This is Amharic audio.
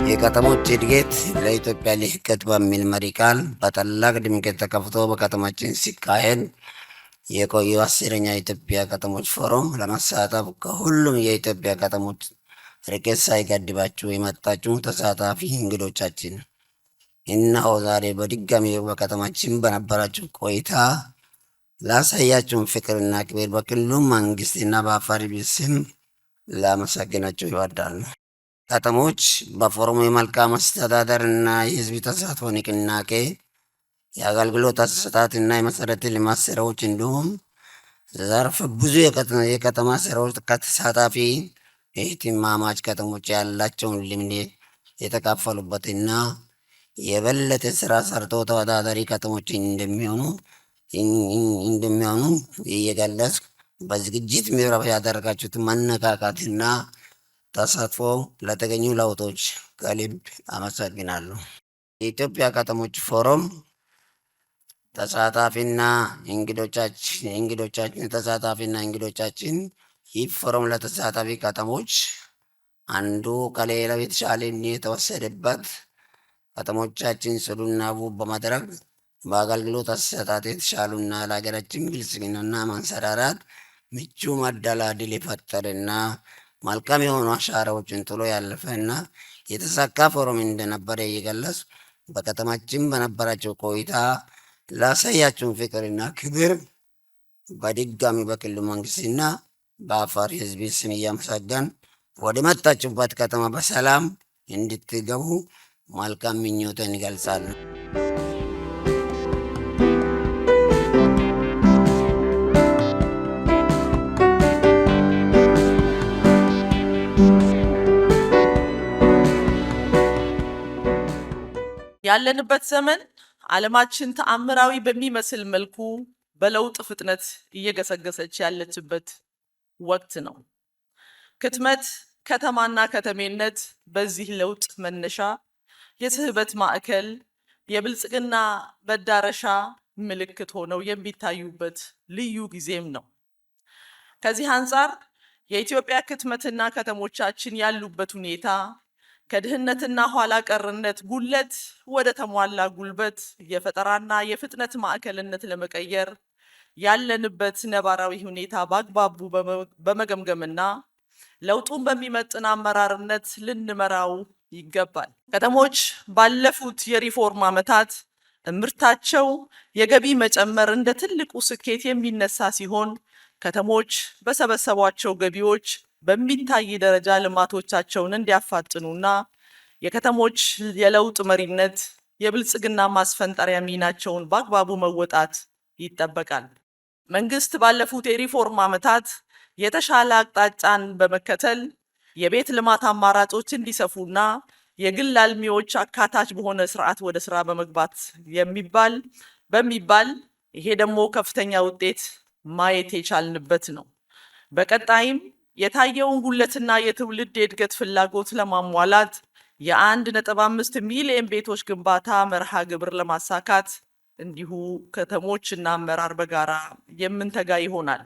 የከተሞች እድገት ለኢትዮጵያ ልህቀት በሚል መሪ ቃል በታላቅ ድምቀት ተከፍቶ በከተማችን ሲካሄድ የቆየው 10ኛ የኢትዮጵያ ከተሞች ፎረም ለመሳተፍ ከሁሉም የኢትዮጵያ ከተሞች ርቀት ሳይገድባችሁ የመጣችሁ ተሳታፊ እንግዶቻችን እነሆ ዛሬ በድጋሚ በከተማችን በነበራችሁ ቆይታ ላሳያችሁን ፍቅርና ክብር በክልሉ መንግስትና በአፋር ስም ላመሰግናችሁ እወዳለሁ። ከተሞች በፎረሙ የመልካም አስተዳደር እና የህዝብ ተሳትፎ ንቅናቄ የአገልግሎት አሰጣጥ እና የመሰረተ ልማት ስራዎች እንዲሁም ዘርፈ ብዙ የከተማ ስራዎች ከተሳታፊ የእህትማማች ከተሞች ያላቸውን ልምድ የተካፈሉበትና የበለጠ ስራ ሰርቶ ተወዳዳሪ ከተሞች እንደሚሆኑ እየገለጽ በዝግጅት ምዕራፍ ያደረጋችሁት መነቃቃትና ተሳትፎ ለተገኙ ለውጦች ከልብ አመሰግናለሁ። የኢትዮጵያ ከተሞች ፎረም ተሳታፊና እንግዶቻችን ይህ ፎረም ለተሳታፊ ከተሞች አንዱ ከሌላው የተሻለ የተወሰደበት ከተሞቻችን ጽዱና ውብ በማድረግ በአገልግሎት አሰጣጥ የተሻሉና ለሀገራችን ብልጽግናና ማንሰራራት ምቹ መደላድል የፈጠረና መልካም የሆኑ አሻራዎችን ጥሎ ያለፈና የተሳካ ፎረም እንደነበረ እየገለጽ በከተማችን በነበራቸው ቆይታ ላሳያችሁን ፍቅርና ክብር በድጋሚ በክልሉ መንግስትና በአፋር ህዝብ ስም እያመሰገን ወደ መጣችሁበት ከተማ በሰላም እንድትገቡ መልካም ምኞቴን እገልጻለሁ። ያለንበት ዘመን ዓለማችን ተአምራዊ በሚመስል መልኩ በለውጥ ፍጥነት እየገሰገሰች ያለችበት ወቅት ነው። ክትመት፣ ከተማና ከተሜነት በዚህ ለውጥ መነሻ የስህበት ማዕከል፣ የብልጽግና መዳረሻ ምልክት ሆነው የሚታዩበት ልዩ ጊዜም ነው። ከዚህ አንጻር የኢትዮጵያ ክትመትና ከተሞቻችን ያሉበት ሁኔታ ከድህነትና ኋላ ቀርነት ጉለት ወደ ተሟላ ጉልበት የፈጠራና የፍጥነት ማዕከልነት ለመቀየር ያለንበት ነባራዊ ሁኔታ በአግባቡ በመገምገምና ለውጡን በሚመጥን አመራርነት ልንመራው ይገባል። ከተሞች ባለፉት የሪፎርም ዓመታት እምርታቸው የገቢ መጨመር እንደ ትልቁ ስኬት የሚነሳ ሲሆን ከተሞች በሰበሰቧቸው ገቢዎች በሚታይ ደረጃ ልማቶቻቸውን እንዲያፋጥኑና የከተሞች የለውጥ መሪነት የብልጽግና ማስፈንጠሪያ ሚናቸውን በአግባቡ መወጣት ይጠበቃል። መንግስት ባለፉት የሪፎርም ዓመታት የተሻለ አቅጣጫን በመከተል የቤት ልማት አማራጮች እንዲሰፉና የግል አልሚዎች አካታች በሆነ ስርዓት ወደ ስራ በመግባት በሚባል ይሄ ደግሞ ከፍተኛ ውጤት ማየት የቻልንበት ነው። በቀጣይም የታየውን ጉለትና የትውልድ የእድገት ፍላጎት ለማሟላት የ1.5 ሚሊዮን ቤቶች ግንባታ መርሃ ግብር ለማሳካት እንዲሁ ከተሞች እና አመራር በጋራ የምንተጋ ይሆናል።